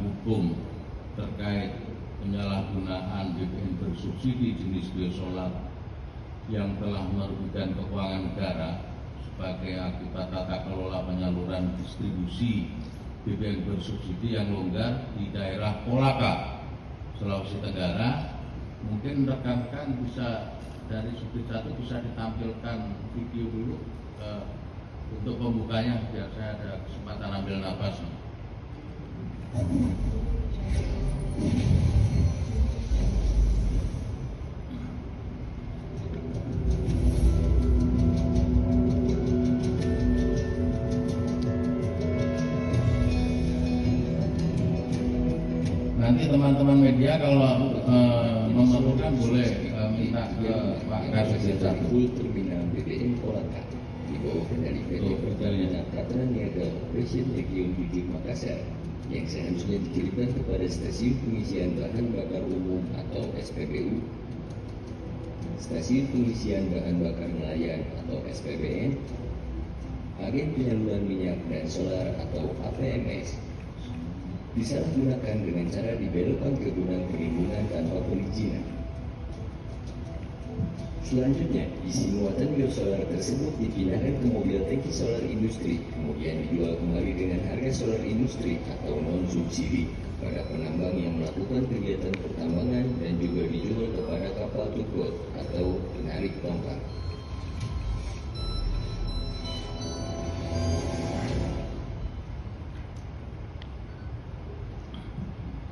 hukum terkait penyalahgunaan BBM bersubsidi jenis biosolar yang telah merugikan keuangan negara sebagai akibat tata kelola penyaluran distribusi BBM bersubsidi yang longgar di daerah Kolaka, Sulawesi Tenggara. Mungkin rekan-rekan bisa dari subjek 1 bisa ditampilkan video dulu untuk pembukanya biar saya ada kesempatan ambil nafas. Nanti teman-teman media kalau memerlukan boleh minta ke Pak Kasih Terminal BBM Kolaka di bawah kendali PT Pertamina Tata Niaga Operation Region Bidi Makassar yang seharusnya dikirimkan kepada Stasiun Pengisian Bahan Bakar Umum atau SPBU, Stasiun Pengisian Bahan Bakar Nelayan atau SPBN, Agen Penyaluran Minyak dan Solar atau APMS, disalahgunakan dengan cara dibelokkan ke gudang perlindungan tanpa perizinan. Selanjutnya, isi muatan biosolar tersebut dipindahkan ke mobil tangki solar industri, kemudian dijual kembali dengan harga solar industri atau non-subsidi pada penambang yang melakukan kegiatan pertambangan dan juga dijual kepada kapal tugboat atau penarik tongkang.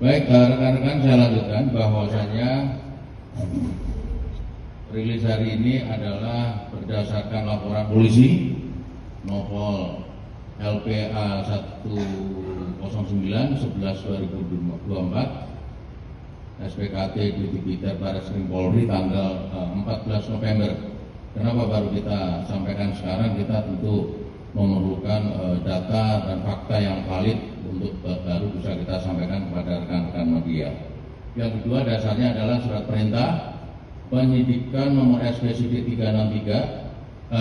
Baik, rekan-rekan, saya lanjutkan bahwasanya rilis hari ini adalah berdasarkan laporan polisi Nopol LPA 109/11/2024 SPKT di Biter Barreskrim Polri tanggal 14 November. Kenapa baru kita sampaikan sekarang? Kita tentu memerlukan data dan fakta yang valid untuk baru bisa kita sampaikan kepada rekan-rekan media. Yang kedua, dasarnya adalah surat perintah penyidikan nomor SPCD 636/11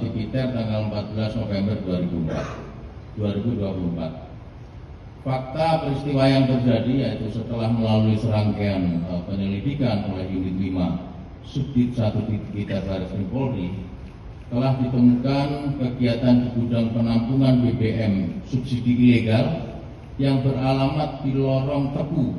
Tipiter tanggal 14 November 2024. Fakta peristiwa yang terjadi yaitu setelah melalui serangkaian penyelidikan oleh Unit 5 Subdit 1 Tipiter Barreskrim Polri, telah ditemukan kegiatan di gudang penampungan BBM subsidi ilegal yang beralamat di Lorong Tebu,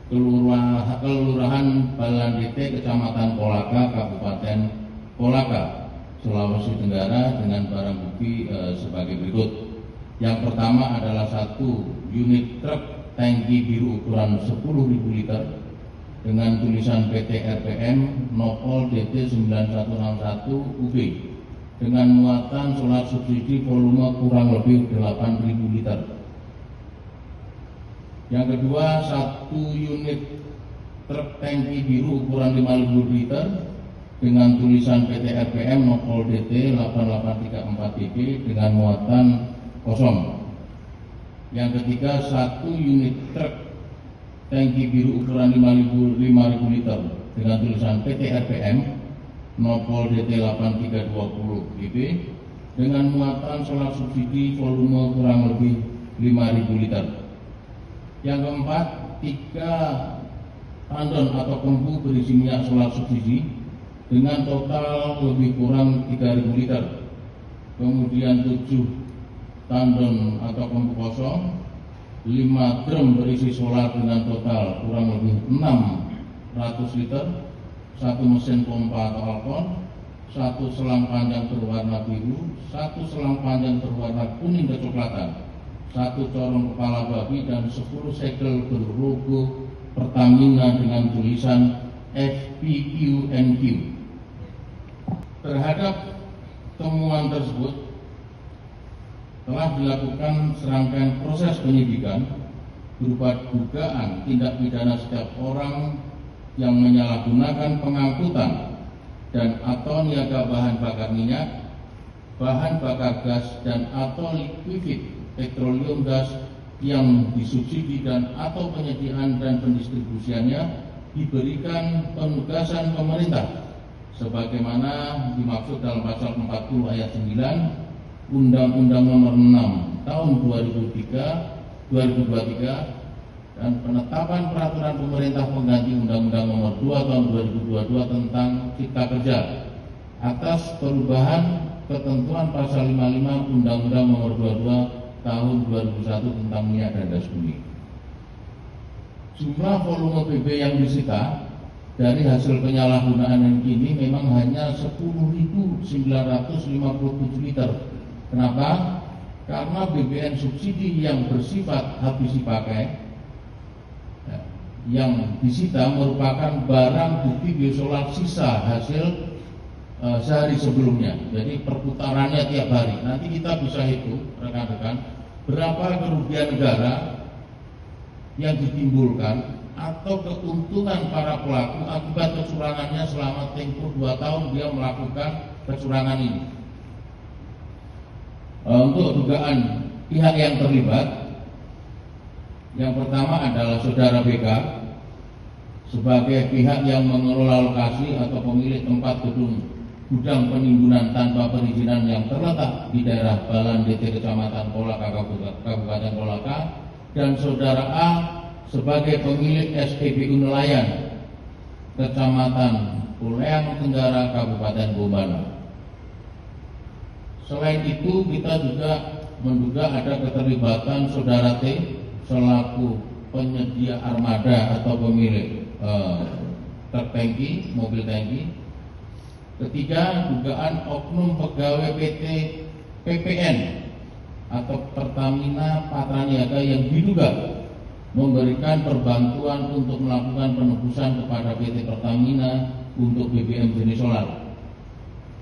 Kelurahan Balandete, Kecamatan Kolaka, Kabupaten Kolaka, Sulawesi Tenggara, dengan barang bukti sebagai berikut. Yang pertama adalah 1 unit truk tangki biru ukuran 10.000 liter dengan tulisan PT RPM Nopol DT 9161 UB dengan muatan solar subsidi volume kurang lebih 8.000 liter. Yang kedua, 1 unit truk tangki biru ukuran 5.000 liter dengan tulisan PT RPM Nopol DT 8834 BB dengan muatan kosong. Yang ketiga, 1 unit truk tangki biru ukuran 5.000 liter dengan tulisan PT RPM Nopol DT 8320 BB dengan muatan solar subsidi volume kurang lebih 5.000 liter. Yang keempat, 3 tandon atau pembu berisi minyak solar subsidi dengan total lebih kurang 3.000 liter. Kemudian 7 tandon atau pembu kosong, 5 drum berisi solar dengan total kurang lebih 600 liter, 1 mesin pompa atau alkon, 1 selang panjang berwarna biru, 1 selang panjang berwarna kuning kecoklatan, 1 corong kepala babi, dan 10 segel berlogo Pertamina dengan tulisan FPQNQ. Terhadap temuan tersebut telah dilakukan serangkaian proses penyidikan berupa dugaan tindak pidana setiap orang yang menyalahgunakan pengangkutan dan atau niaga bahan bakar minyak, bahan bakar gas, dan atau liquid petroleum gas yang disubsidi dan atau penyediaan dan pendistribusiannya diberikan penugasan pemerintah sebagaimana dimaksud dalam pasal 40 ayat 9 Undang-Undang Nomor 6 tahun 2023 dan penetapan peraturan pemerintah pengganti Undang-Undang Nomor 2 Tahun 2022 tentang Cipta Kerja atas perubahan ketentuan pasal 55 Undang-Undang Nomor 22 Tahun 2001 tentang minyak dan gas bumi. Jumlah volume BB yang disita dari hasil penyalahgunaan ini memang hanya 10.957 liter. Kenapa? Karena BBM subsidi yang bersifat habis dipakai yang disita merupakan barang bukti biosolar sisa hasil sehari sebelumnya. Jadi perputarannya tiap hari. Nanti kita bisa hitung rekan-rekan berapa kerugian negara yang ditimbulkan atau keuntungan para pelaku akibat kecurangannya selama tempoh 2 tahun dia melakukan kecurangan ini. Untuk dugaan pihak yang terlibat, yang pertama adalah saudara BK sebagai pihak yang mengelola lokasi atau pemilik tempat gudang penimbunan tanpa perizinan yang terletak di daerah Balan DT Kecamatan Kolaka Kabupaten Kolaka, dan saudara A sebagai pemilik SPBU Nelayan Kecamatan Puleang Tenggara Kabupaten Bombana. Selain itu kita juga menduga ada keterlibatan saudara T selaku penyedia armada atau pemilik truk tangki, mobil tangki. Ketiga, dugaan oknum pegawai PT PPN atau Pertamina Patraniaga yang diduga memberikan perbantuan untuk melakukan penebusan kepada PT Pertamina untuk BBM jenis solar.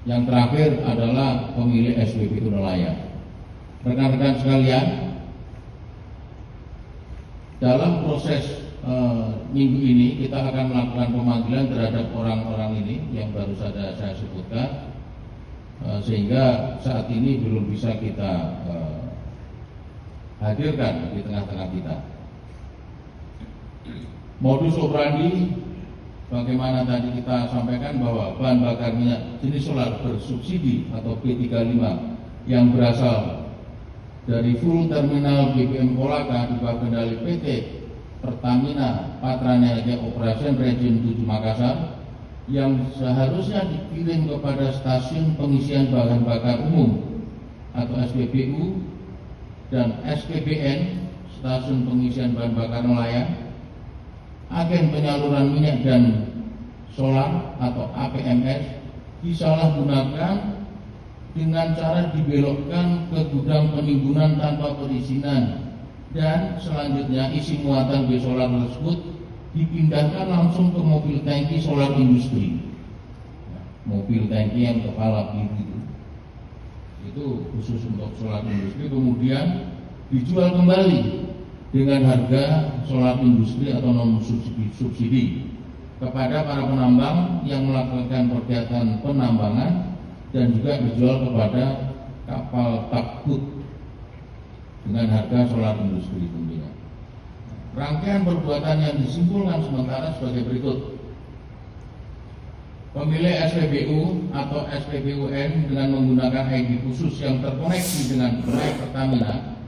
Yang terakhir adalah pemilik SPBU Nelayan. Rekan-rekan sekalian, dalam proses minggu ini kita akan melakukan pemanggilan terhadap orang-orang ini yang baru saja saya sebutkan, sehingga saat ini belum bisa kita hadirkan di tengah-tengah kita. Modus operandi, bagaimana tadi kita sampaikan bahwa bahan bakar minyak jenis solar bersubsidi atau B35 yang berasal dari full terminal BBM Kolaka di bawah kendali PT Pertamina Patraniaga Operation Region 7 Makassar yang seharusnya dikirim kepada stasiun pengisian bahan bakar umum atau SPBU dan SPBN, stasiun pengisian bahan bakar nelayan, agen penyaluran minyak dan solar atau APMS disalahgunakan dengan cara dibelokkan ke gudang penimbunan tanpa perizinan, dan selanjutnya isi muatan biosolar tersebut dipindahkan langsung ke mobil tangki solar industri. Mobil tangki yang kepala biru itu khusus untuk solar industri, kemudian dijual kembali dengan harga solar industri atau non subsidi kepada para penambang yang melakukan kegiatan penambangan, dan juga dijual kepada kapal takbut dengan harga solar industri tentunya. Rangkaian perbuatan yang disimpulkan sementara sebagai berikut. Pemilik SPBU atau SPBUN dengan menggunakan ID khusus yang terkoneksi dengan proyek Pertamina